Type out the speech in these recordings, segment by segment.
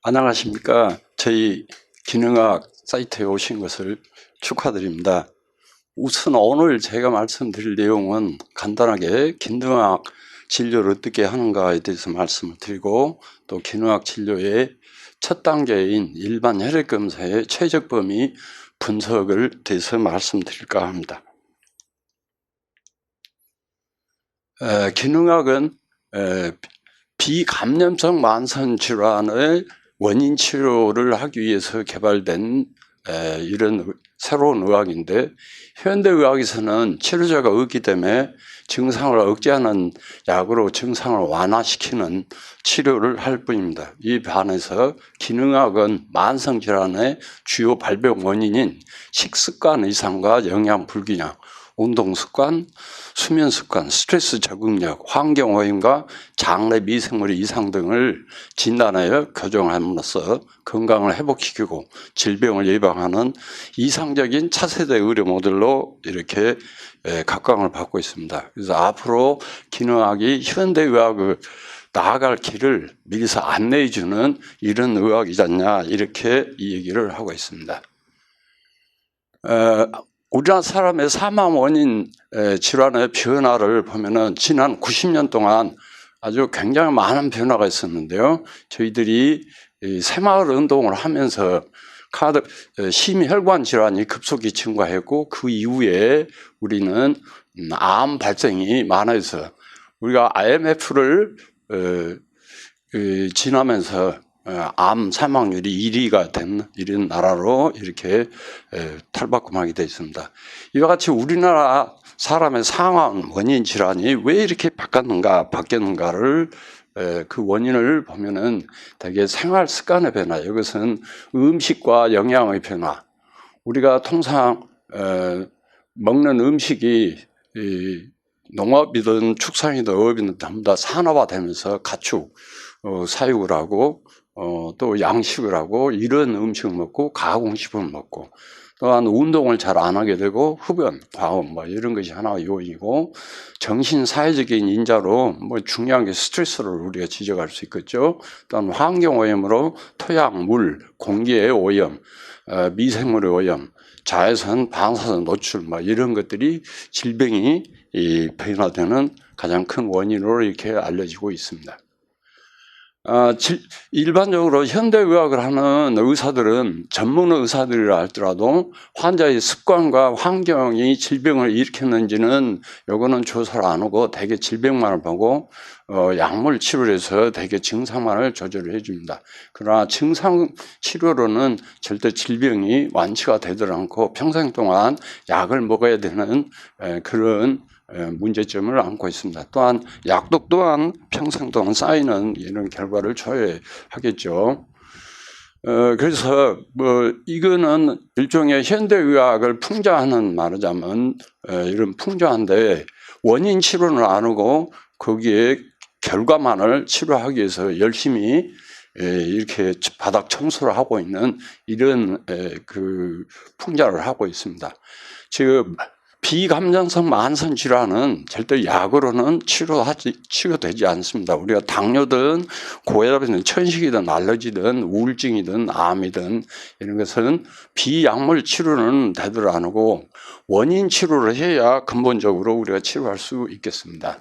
안녕하십니까. 저희 기능학 사이트에 오신 것을 축하드립니다. 우선 오늘 제가 말씀드릴 내용은 간단하게 기능학 진료를 어떻게 하는가에 대해서 말씀을 드리고, 또 기능학 진료의 첫 단계인 일반 혈액검사의 최적 범위 분석을 대해서 말씀드릴까 합니다. 기능학은 비감염성 만성 질환의 원인 치료를 하기 위해서 개발된 이런 새로운 의학인데, 현대의학에서는 치료제가 없기 때문에 증상을 억제하는 약으로 증상을 완화시키는 치료를 할 뿐입니다. 이 반해서 기능학은 만성질환의 주요 발병 원인인 식습관 이상과 영양 불균형, 운동습관, 수면습관, 스트레스 적응력, 환경오염과 장내 미생물 이상 등을 진단하여 교정함으로써 건강을 회복시키고 질병을 예방하는 이상적인 차세대 의료 모델로 이렇게 각광을 받고 있습니다. 그래서 앞으로 기능학이 현대의학을 나아갈 길을 미리서 안내해 주는 이런 의학이지 않냐, 이렇게 이 얘기를 하고 있습니다. 우리나라 사람의 사망 원인 질환의 변화를 보면은 지난 90년 동안 아주 굉장히 많은 변화가 있었는데요. 저희들이 새마을 운동을 하면서 심혈관 질환이 급속히 증가했고, 그 이후에 우리는 암 발생이 많아서 우리가 IMF를 지나면서 암 사망률이 1위가 된 이런 나라로 이렇게 탈바꿈하게 되어 있습니다. 이와 같이 우리나라 사람의 사망 원인 질환이 왜 이렇게 바뀌었는가를 그 원인을 보면은 대개 생활 습관의 변화, 이것은 음식과 영양의 변화. 우리가 통상 먹는 음식이 농업이든 축산이든 어업이든 전부 다 산업화되면서 가축 사육을 하고 또 양식을 하고 이런 음식을 먹고 가공식품을 먹고, 또한 운동을 잘 안 하게 되고 흡연, 과음 이런 것이 하나의 요인이고, 정신 사회적인 인자로 중요한 게 스트레스를 우리가 지적할 수 있겠죠. 또한 환경 오염으로 토양, 물, 공기의 오염, 미생물의 오염, 자외선, 방사선 노출 이런 것들이 질병이 변화되는 가장 큰 원인으로 이렇게 알려지고 있습니다. 일반적으로 현대의학을 하는 의사들은 전문 의사들이라 할지라도 환자의 습관과 환경이 질병을 일으켰는지는 요거는 조사를 안 하고 대개 질병만을 보고 약물 치료를 해서 대개 증상만을 조절을 해줍니다. 그러나 증상 치료로는 절대 질병이 완치가 되지 않고 평생 동안 약을 먹어야 되는 그런 문제점을 안고 있습니다. 또한 약독 또한 평생 동안 쌓이는 이런 결과를 초래하겠죠. 그래서 이거는 일종의 현대의학을 풍자하는, 말하자면 이런 풍자인데, 원인 치료는 안 하고 거기에 결과만을 치료하기 위해서 열심히 이렇게 바닥 청소를 하고 있는 이런 그 풍자를 하고 있습니다. 지금 비감염성 만성 질환은 절대 약으로는 치료되지 않습니다. 우리가 당뇨든 고혈압이든 천식이든 알러지든 우울증이든 암이든 이런 것은 비약물 치료는 되도록 안 하고 원인 치료를 해야 근본적으로 우리가 치료할 수 있겠습니다.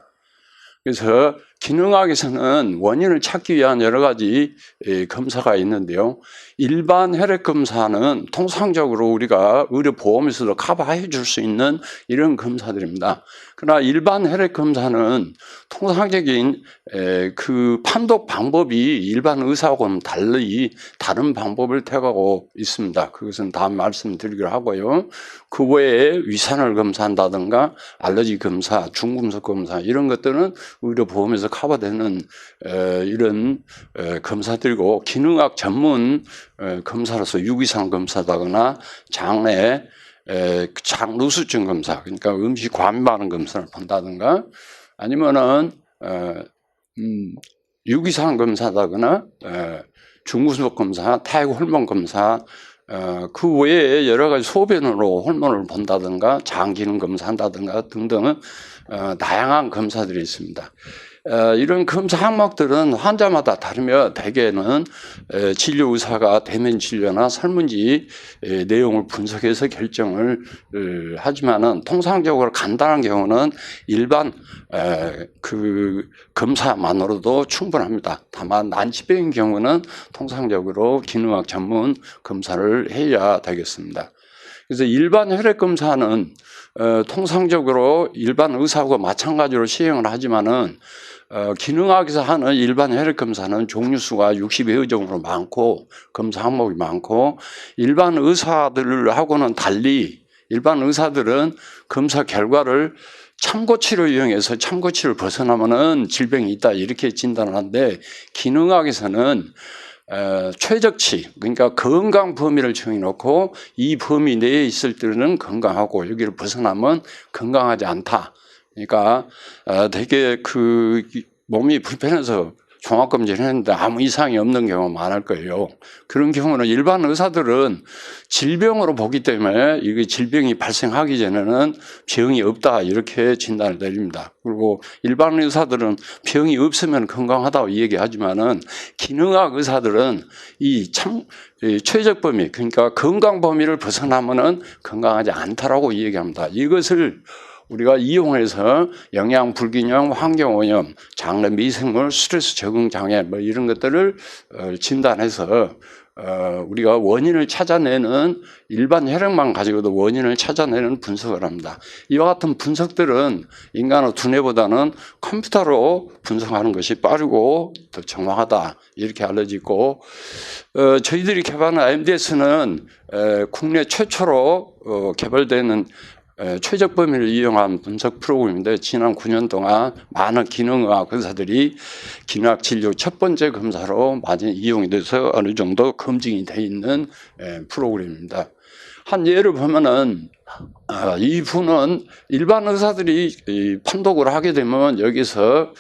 그래서 기능학에서는 원인을 찾기 위한 여러 가지 검사가 있는데요. 일반 혈액검사는 통상적으로 우리가 의료보험에서도 커버해 줄 수 있는 이런 검사들입니다. 그러나 일반 혈액검사는 통상적인 그 판독 방법이 일반 의사하고는 달리 다른 방법을 택하고 있습니다. 그것은 다음 말씀드리기로 하고요. 그 외에 위산을 검사한다든가 알러지 검사, 중금속 검사 이런 것들은 의료보험에서 커버되는 이런 검사들이고, 기능학 전문 검사로서 유기산 검사다거나 장내 장누수증 검사, 그러니까 음식 과민반응 검사를 본다든가, 아니면은 유기산 검사다거나 중금속 검사, 타액 호르몬 검사, 그 외에 여러 가지 소변으로 호르몬을 본다든가 장 기능 검사한다든가 등등 다양한 검사들이 있습니다. 이런 검사 항목들은 환자마다 다르며 대개는 진료 의사가 대면 진료나 설문지 내용을 분석해서 결정을 하지만은 통상적으로 간단한 경우는 일반 그 검사만으로도 충분합니다. 다만 난치병인 경우는 통상적으로 기능학 전문 검사를 해야 되겠습니다. 그래서 일반 혈액 검사는 통상적으로 일반 의사하고 마찬가지로 시행을 하지만은 기능학에서 하는 일반 혈액 검사는 종류 수가 60여 정도로 많고 검사 항목이 많고 일반 의사들하고는 달리 일반 의사들은 검사 결과를 참고치를 이용해서 참고치를 벗어나면은 질병이 있다 이렇게 진단을 하는데 기능학에서는 최적치 그러니까 건강 범위를 정해놓고 이 범위 내에 있을 때는 건강하고 여기를 벗어나면 건강하지 않다. 그러니까 되게 그 몸이 불편해서 종합검진을 했는데 아무 이상이 없는 경우가 많을 거예요. 그런 경우는 일반 의사들은 질병으로 보기 때문에 이게 질병이 발생하기 전에는 병이 없다 이렇게 진단을 내립니다. 그리고 일반 의사들은 병이 없으면 건강하다고 얘기하지만은 기능학 의사들은 이 최적 범위 그러니까 건강 범위를 벗어나면은 건강하지 않다라고 얘기합니다. 이것을 우리가 이용해서 영양 불균형, 환경오염, 장내 미생물, 스트레스 적응 장애 뭐 이런 것들을 진단해서 우리가 원인을 찾아내는 일반 혈액만 가지고도 원인을 찾아내는 분석을 합니다. 이와 같은 분석들은 인간의 두뇌보다는 컴퓨터로 분석하는 것이 빠르고 더 정확하다 이렇게 알려지고 저희들이 개발한 MDS는 국내 최초로 개발되는 최적 범위를 이용한 분석 프로그램인데 지난 9년 동안 많은 기능의학 의사들이 기능학 진료 첫 번째 검사로 많이 이용이 돼서 어느 정도 검증이 돼 있는 프로그램입니다. 한 예를 보면은 이 분은 일반 의사들이 판독을 하게 되면 여기서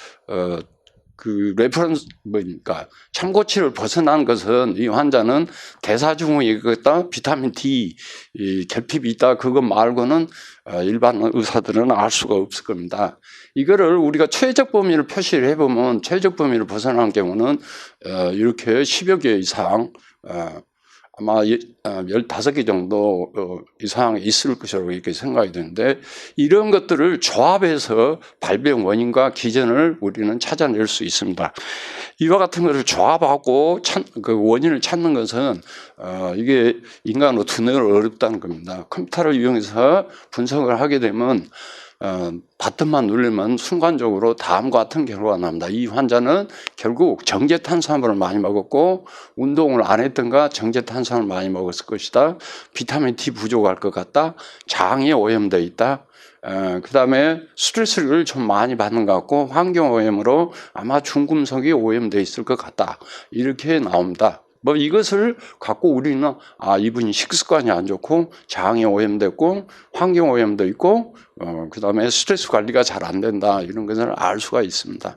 그 레퍼런스 뭐니까 참고치를 벗어난 것은 이 환자는 대사증후군이 있다, 비타민 D 결핍이 있다 그것 말고는 일반 의사들은 알 수가 없을 겁니다. 이거를 우리가 최적 범위를 표시를 해보면 최적 범위를 벗어난 경우는 이렇게 10여 개 이상 아마 15개 정도 이상 있을 것이라고 이렇게 생각이 드는데 이런 것들을 조합해서 발병 원인과 기전을 우리는 찾아낼 수 있습니다. 이와 같은 것을 조합하고 그 원인을 찾는 것은 이게 인간의 두뇌로 어렵다는 겁니다. 컴퓨터를 이용해서 분석을 하게 되면 버튼만 누르면 순간적으로 다음과 같은 결과가 납니다. 이 환자는 결국 정제탄수화물을 많이 먹었고 운동을 안 했던가 정제탄수화물을 많이 먹었을 것이다. 비타민 D 부족할 것 같다. 장이 오염되어 있다. 그 다음에 스트레스를 좀 많이 받는 것 같고 환경오염으로 아마 중금속이 오염되어 있을 것 같다. 이렇게 나옵니다. 뭐 이것을 갖고 우리는 이분이 식습관이 안 좋고 장이 오염됐고 환경 오염도 있고 그 다음에 스트레스 관리가 잘 안 된다 이런 것을 알 수가 있습니다.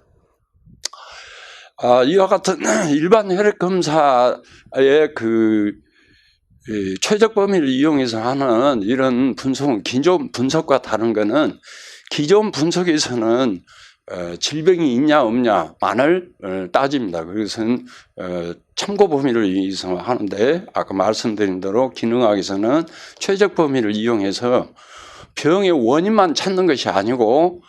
이와 같은 일반 혈액 검사의 그 최적 범위를 이용해서 하는 이런 분석은 기존 분석과 다른 거는 기존 분석에서는 질병이 있냐 없냐만을 따집니다. 그것은 참고 범위를 이용해서 하는데 아까 말씀드린 대로 기능학에서는 최적 범위를 이용해서 병의 원인만 찾는 것이 아니고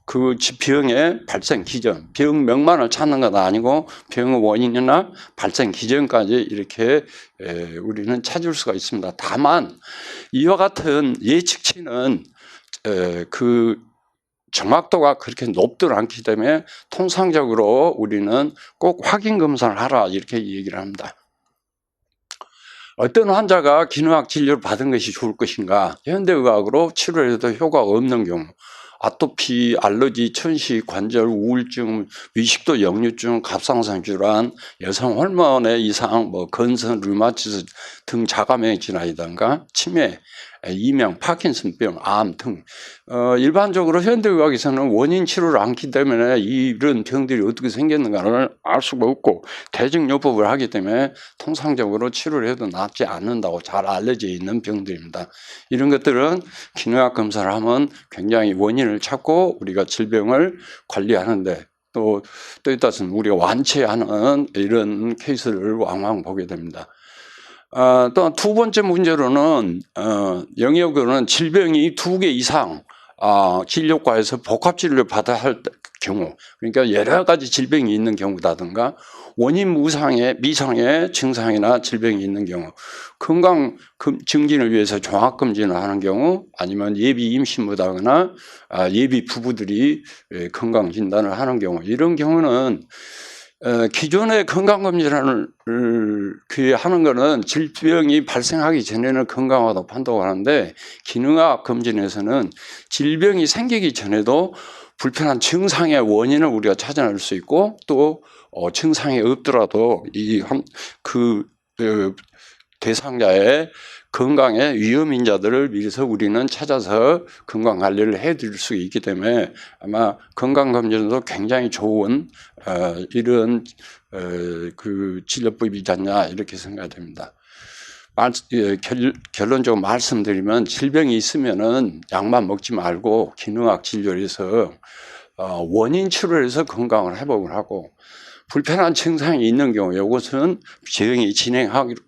그 병의 발생 기전, 병명만을 찾는 것 아니고 병의 원인이나 발생 기전까지 이렇게 우리는 찾을 수가 있습니다. 다만 이와 같은 예측치는 그 정확도가 그렇게 높지 않기 때문에 통상적으로 우리는 꼭 확인 검사를 하라 이렇게 얘기를 합니다. 어떤 환자가 기능학 진료를 받은 것이 좋을 것인가? 현대의학으로 치료해도 효과가 없는 경우 아토피, 알러지, 천식, 관절, 우울증, 위식도 역류증, 갑상선 질환, 여성 호르몬의 이상, 건선, 류마티스 등 자가면역 질환이든가 치매, 이명, 파킨슨병, 암 등 일반적으로 현대의학에서는 원인 치료를 않기 때문에 이런 병들이 어떻게 생겼는가를 알 수가 없고 대증요법을 하기 때문에 통상적으로 치료를 해도 낫지 않는다고 잘 알려져 있는 병들입니다. 이런 것들은 기능학 검사를 하면 굉장히 원인을 찾고 우리가 질병을 관리하는데 또 이따은 우리가 완치하는 이런 케이스를 왕왕 보게 됩니다. 또한 두 번째 문제로는 영역으로는 질병이 2개 이상 진료과에서 복합진료 받아야 할 경우, 그러니까 여러 가지 질병이 있는 경우라든가 원인 미상의 증상이나 질병이 있는 경우, 건강 증진을 위해서 종합검진을 하는 경우, 아니면 예비 임신 못하거나 예비 부부들이 건강 진단을 하는 경우, 이런 경우는 기존의 건강검진을 하는 거는 질병이 발생하기 전에는 건강하다고 판독을 하는데, 기능학 검진에서는 질병이 생기기 전에도 불편한 증상의 원인을 우리가 찾아낼 수 있고, 또 증상이 없더라도 대상자의 건강에 위험인자들을 미리서 우리는 찾아서 건강관리를 해드릴 수 있기 때문에 아마 건강검진도 굉장히 좋은 이런 진료법이지 않냐 이렇게 생각됩니다. 결론적으로 말씀드리면 질병이 있으면은 약만 먹지 말고 기능학 진료를 해서 원인 치료를 해서 건강을 회복을 하고, 불편한 증상이 있는 경우 이것은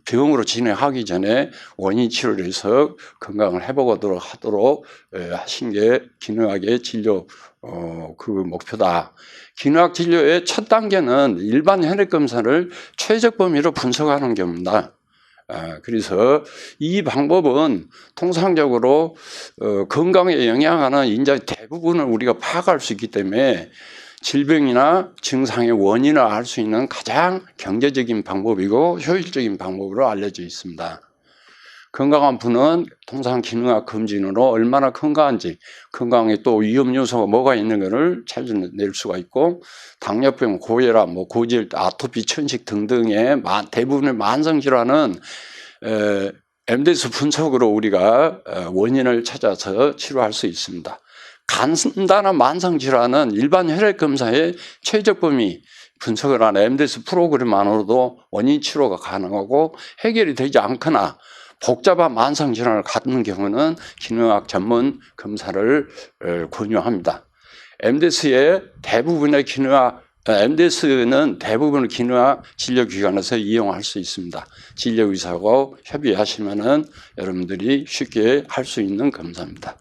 병으로 진행하기 전에 원인 치료를 해서 건강을 회복하도록 하신 게 기능학의 진료 목표다. 기능학 진료의 첫 단계는 일반 혈액 검사를 최적 범위로 분석하는 겁니다. 그래서 이 방법은 통상적으로 건강에 영향하는 인자의 대부분을 우리가 파악할 수 있기 때문에 질병이나 증상의 원인을 알 수 있는 가장 경제적인 방법이고 효율적인 방법으로 알려져 있습니다. 건강한 분은 통상 기능학 검진으로 얼마나 건강한지, 건강에 또 위험 요소가 뭐가 있는가를 찾아낼 수가 있고, 당뇨병, 고혈압, 고지혈, 아토피, 천식 등등의 대부분의 만성 질환은 MDS 분석으로 우리가 원인을 찾아서 치료할 수 있습니다. 간단한 만성 질환은 일반 혈액 검사의 최적 범위 분석을 하는 MDS 프로그램만으로도 원인 치료가 가능하고, 해결이 되지 않거나 복잡한 만성 질환을 갖는 경우는 기능학 전문 검사를 권유합니다. MDS는 대부분의 기능학 진료기관에서 이용할 수 있습니다. 진료의사하고 협의하시면은 여러분들이 쉽게 할 수 있는 검사입니다.